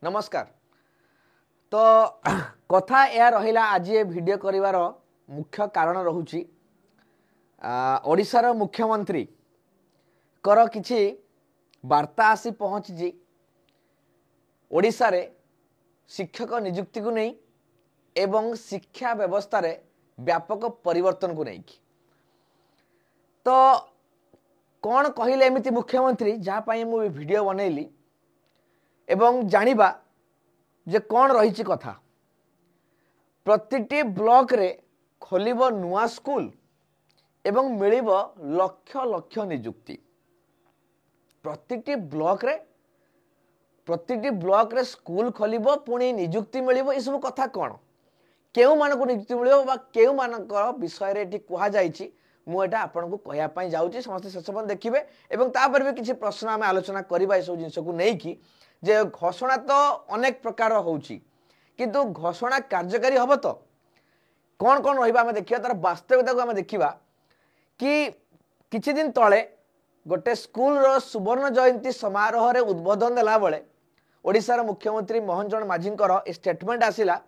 नमस्कार। तो कथा या रहिला आज ये वीडियो करिवार मुख्य कारण रहुची ओडिशार मुख्यमंत्री कर किछि वार्ता आसी पहुँची ओडिशा रे शिक्षक नियुक्ति को नहीं एवं शिक्षा व्यवस्था रे व्यापक परिवर्तन को नहीं तो कौन कहले एमती मुख्यमंत्री जहाँ मु वीडियो बनैली एवं जानिबा जे कौन रही कथा प्रतिटी ब्लॉक रे खोलिबो नुआ स्कूल एवं मिलिबो लक्ष लक्ष नियुक्ति प्रतिटी ब्लॉक रे स्कूल खोलिबो पुणी नियुक्ति मिलिबो ये सब कथा कौन केउ मानक नियुक्ति मिलिबो बा केउ मानक विषय रे एठी कुहा जाईची मु एटा आपन को कहया पई जाउची समस्त शेष पर्यंत देखिबे एवं तापर भी किछि प्रश्न आमे आलोचना करबा ए सब जिंस को नै कि जे घोषणा तो अनेक प्रकार होउची किंतु घोषणा कार्यकारी हबो तो कौन कौन रहिबा आमे देखिबा तार वास्तविकता को आमे देखिबा कि किछि दिन तळे गोटे स्कूल रो सुवर्ण जयंती समारोह रे उद्बोधन देला बेले ओडिसा मुख्यमंत्री मोहन चरण माझींकर ए स्टेटमेंट आसिला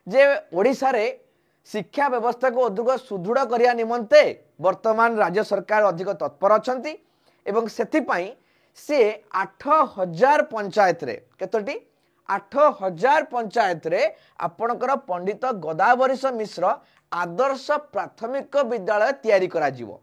जे ओडिसा रे शिक्षा व्यवस्था को अधिक सुदृढ़ करिया निमंते वर्तमान राज्य सरकार अधिक तत्पर अछंती एवं सेथिपाई से 8000 पंचायत रे केतोटी 8000 पंचायत रे आपणकर पंडित गोदावरीश मिश्र आदर्श प्राथमिक विद्यालय तैयारी करा जिवो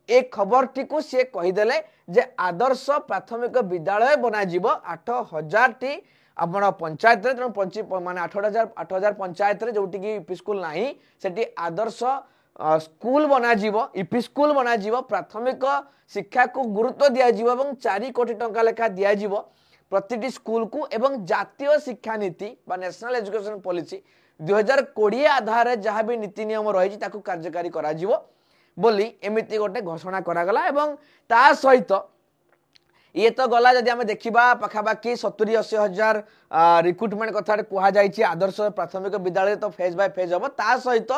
ए खबर टी को से कहिदेले जे आदर्श प्राथमिक विद्यालय बना जिवो 8000 टी आपण पंचायत रे पंची माने 8000 पंचायत रे जोटी की यूपी स्कूल नाही सेठी आदर्श स्कूल बना जीवो यूपी स्कूल बना जीवो प्राथमिक शिक्षा को गुरुत्व दिया जीवो एवं 4 कोटी टंका लेखा दिया जीवो प्रतिटी स्कूल को एवं जातीय शिक्षा नीति बा नेशनल एजुकेशन पॉलिसी 2020 आधार रे जहां भी नीति नियम रही ताकू कार्यकारी करा जीवो बोली एमिति गोटे घोषणा करा गला एवं ता सहित ये तो गला जदि आमे देखिबा पाखापाखि 70-80 हजार रिक्रुटमेंट कथा कहा जाइछि आदर्श प्राथमिक विद्यालय तो फेज बाय फेज हम ता सहित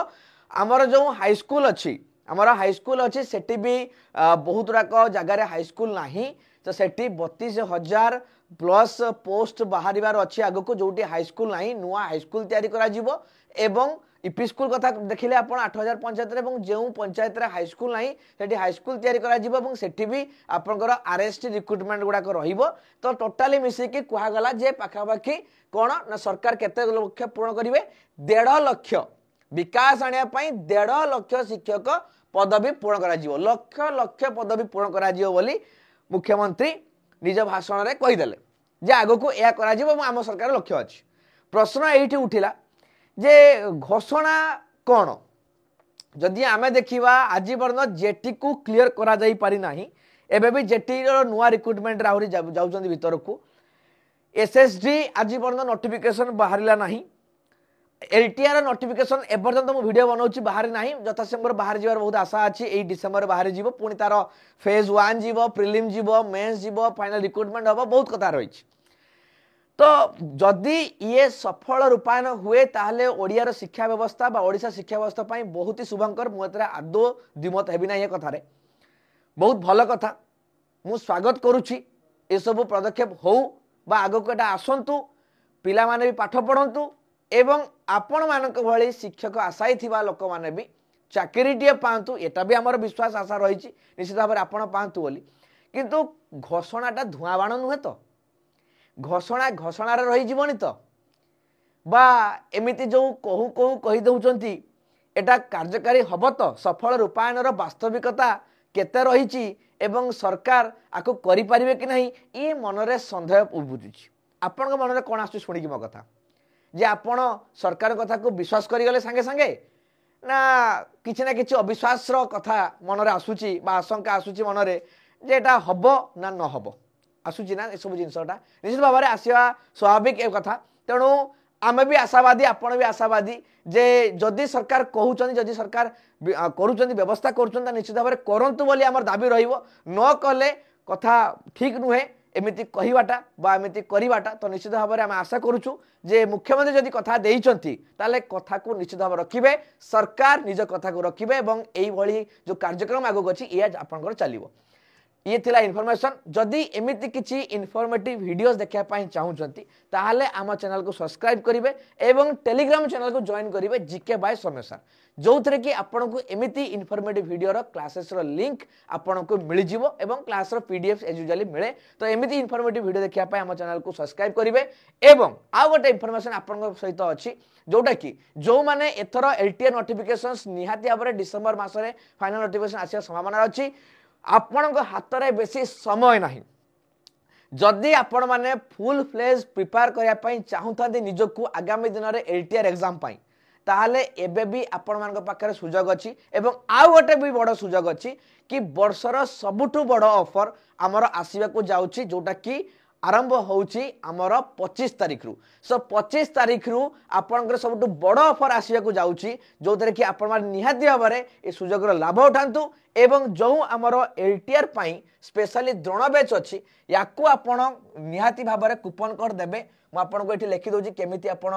आमर जो हाई स्कूल अच्छी आमर हाई स्कूल अच्छी सेठी भी बहुत गुड़ाक जगार हाई स्कूल नाही तो सेठी 32,000 प्लस पोस्ट बाहर अच्छी आग को जोटी हाई स्कूल नाही नुआ हाई स्कूल तैयारी करा जिवो एवं यूपी स्कूल कथा देखिले आपण 8000 पंचायत एवं जो पंचायत रे हाई स्कूल नाही सेठी हाई स्कूल तैयारी करा जिवो एवं सेठी भी आपनकर आरएसटी रिक्रुटमेंट गुडाक रहिबो तो टोटाली मिसे कि कुहा गला जे पाखापाखि कोन ना सरकार केते लक्ष्य पूर्ण करिवे 1.5 लाख विकास आनिया पई 1.5 लाख शिक्षक पदवी पूर्ण करा जिवो लक्ष लक्ष पदवी पूर्ण करा जिवो बोली मुख्यमंत्री निज भाषण रे कहि देले जे आगो को या करा जिवो हम सरकार लक्ष्य अछि प्रश्न एठी उठिला जे घोषणा कौन जदि आमे देखिबा आज पर्यंत जेटी को क्लियर करा जाई पारि नाही एबे भी जेटी रो नुआ रिक्रुटमेंट राहुरी जाउचंदी भीतर को एसएसडी आज पर्यंत नोटिफिकेशन बाहरिला नाही एलटीआर नोटिफिकेशन एपर्यंत मु वीडियो बनाउची बाहर नाही यथासंभव बाहर जीवार बहुत आशा अछि एई डिसेंबर बाहर जीवो पुनी तार फेज 1 जीवो प्रिलिम जीवो मेंस जीवो फाइनल रिक्रुटमेंट हबो बहुत कथा रहिछि तो जदि ये सफल रूपायन हुए ताहले ओडिया रो शिक्षा व्यवस्था बा ओडिशा शिक्षा व्यवस्था पई बहुत ही शुभंकर मुतरे आदो दिमत हेबि ना ये कथा रे बहुत भल कथा मु स्वागत करूची ए सब पदक्षेप हो बा आगो कोटा आसंतु पिला माने भी पाठ पढंतु एवं आपण मानक भली शिक्षक आशाई थिबा लोक माने भी चाकरी टिए पांतु एटा भी हमर विश्वास आशा रहिछि निश्चित भाबरे आपण पांतु बोली किंतु घोषणाटा धुआं बाण नुहे तो घोषणा घोषणार रही जीवनी तो बा एमिति जो कहू कहू कही दउचंती एटा कार्यकारी हब तो सफल रूपायन रो वास्तविकता केते रहिछि एवं सरकार आको करि परिबे कि नहीं ये मनरे संदेह उबुछि आपन मनरे कोन आसु सुनी कि मो कथा जे आपण सरकार कथा को विश्वास करि गले संगे संगे ना किछि ना किछि अविश्वास रो कथा मनरे आसुछि बा आशंका आसुछि मनरे जे एटा हबो ना न हबो आसुची ना सब जिनसटा निश्चित भाव में आसवा स्वाभाविक एक कथा तेणु आमे भी आशावादी आपण भी आशावादी जे जदि सरकार कहउचंदी जदि सरकार करूचंदी व्यवस्था करूचंदी निश्चित भाव में करंतु बोली हमर दाबी रहिबो न कले कथा ठीक नुहे एमिति कहिबाटा बा एमिति करिबाटा तो निश्चित भाव में आम आशा करूछु जे मुख्यमंत्री जदि कथा देइचंती ताले कथा को निश्चित भाव रखिबे सरकार निज कथा को रखिबे एवं एई भली जो कार्यक्रम आगो गछि या आपनकर चलिबो ये थिला इनफॉरमेशन जदि एमिति किछि इनफॉर्मेटिव वीडियोस देखिया पाई चाहुचंती ताहाले आम चैनल को सब्सक्राइब करिवे एवं टेलीग्राम चैनल को जॉइन करिवे जीके बाय सौम्य सर जो थरे कि आपन को एमिति इनफॉर्मेटिव वीडियो रो क्लासेस रो लिंक आपन को मिल जिवो एवं क्लास रो पीडीएफ एज यूजुअली मिले तो एमिति इनफॉर्मेटिव वीडियो देखिया पाई आम चैनल को सब्सक्राइब करिवे एवं आ गोटे इनफॉरमेशन आपन को सहित अछि जोटा कि जो माने एथरो एलटीआर नोटिफिकेशंस निहाती आबरे डिसेंबर मासरे फाइनल नोटिफिकेशन आसिया संभावना अछि आपण हाथ में बेसी समय ना जदि आपण मैंने फुल फ्लेज प्रिपेयर करने चाहता निजक आगामी दिन में एलटीआर एग्जाम ताहले एबे भी आपण मान पाखे सुजोग अच्छी एवं आउ गोटे भी बड़ सुजोग अच्छी कि वर्षर सबुठु बड़ ऑफर आमर आसवाक जाऊँगी जोटा कि आरंभ होउची आमर 25 तारिख रु सो 25 तारिख रु आपनकर सबुठु बड़ ऑफर आसवाक जाऊँगी जो थरे कि आपण मान निहाती भाबरे ए सुजोगर लाभ उठांतु एवं जो आमर एलटीआर पाई स्पेशली द्रोण बैच अच्छी याकू आपण निहाती भाबरे कूपन कोड देबे मु आपन को एठी लिखि दोजी केमिति आपण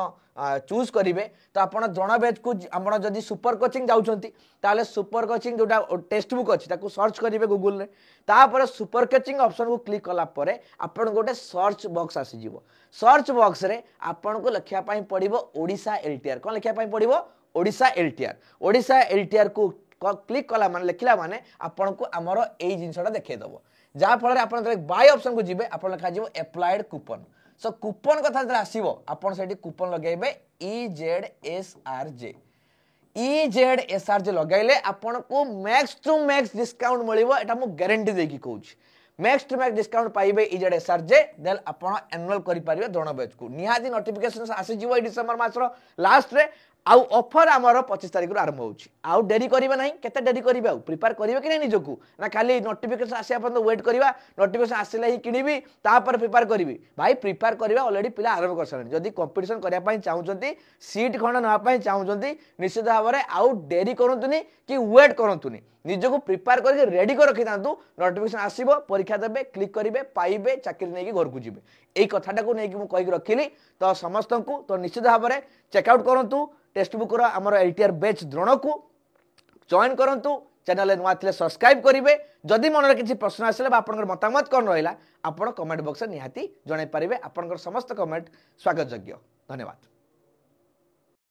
चूज करिवे तो आपण द्रोण बैच को आपण जदी सुपर कोचिंग जाउछंती ताले सुपर कोचिंग जोटा टेक्स्ट बुक अछि ताकू सर्च करिवे गूगल रे तापर सुपर कोचिंग ऑप्शन को क्लिक कला परे आपण गोटे सर्च बॉक्स आसी जीवो सर्च बॉक्स रे आपण को लिखिया पाई पड़िबो ओडिसा एलटीआर कोन लिखिया पाई पड़िबो ओडिसा एलटीआर को क्लिक कला माने लिखला माने आपन को हमरो एई जिंसटा देखै दबो जा फल रे आपन बाय ऑप्शन को जिबे आपन लिखा जिवो अप्लाइड कूपन सो कूपन कथा जरा आसीबो आपन सेठी कूपन लगेबे EZSRJ लगाइले आपन को मैक्स टू मैक्स डिस्काउंट मिलिबो एटा मु गारंटी देकी कहूची मैक्स टू मैक्स डिस्काउंट पाइबे EZSRJ देल आपन एनुअल करि परिबे दोनो बैच को निहादी नोटिफिकेशन आसी जिवो डिसेंबर मासरो लास्ट रे आउ ऑफर आमर 25 तारिख रु आरंभ होउची आउ डेरी करिवे नाही केते डेरी करिवे आउ प्रिपेयर करिवे कि नै निजकू ना खाली नोटिफिकेशन आसी अपन वेट करिवा नोटिफिकेशन आसिले ही किनिबी तापर प्रिपेयर करिवि भाई प्रिपेयर करिवा ऑलरेडी पिला आरंभ करसन जदी कंपटीशन करिया पई चाहुचंती सीट खंड नवा पई चाहुचंती निश्चित भाबरे आउ डेरी करंतुनी कि वेट करंतुनी निजकू प्रिपेयर करके रेडी कर रखि तांतु नोटिफिकेशन आसीबो परीक्षा देबे क्लिक करिवे पाइबे चाकरी नै कि घर को जिवे एई कथाटा को नै कि मु कहि रखिली तो समस्त को तो निश्चित भाबरे चेक आउट करंतु टेक्स्ट बुक रो हमर एलटीआर बैच द्रोण को जॉइन करंतु चैनल नुआ थिले सब्सक्राइब करिवे जदि मन रे किछि प्रश्न आसले बा आपनकर मतामत कोन रहिला आपण कमेंट बॉक्स रे निहाती जणाई परिबे आपनकर समस्त कमेंट स्वागत योग्य धन्यवाद।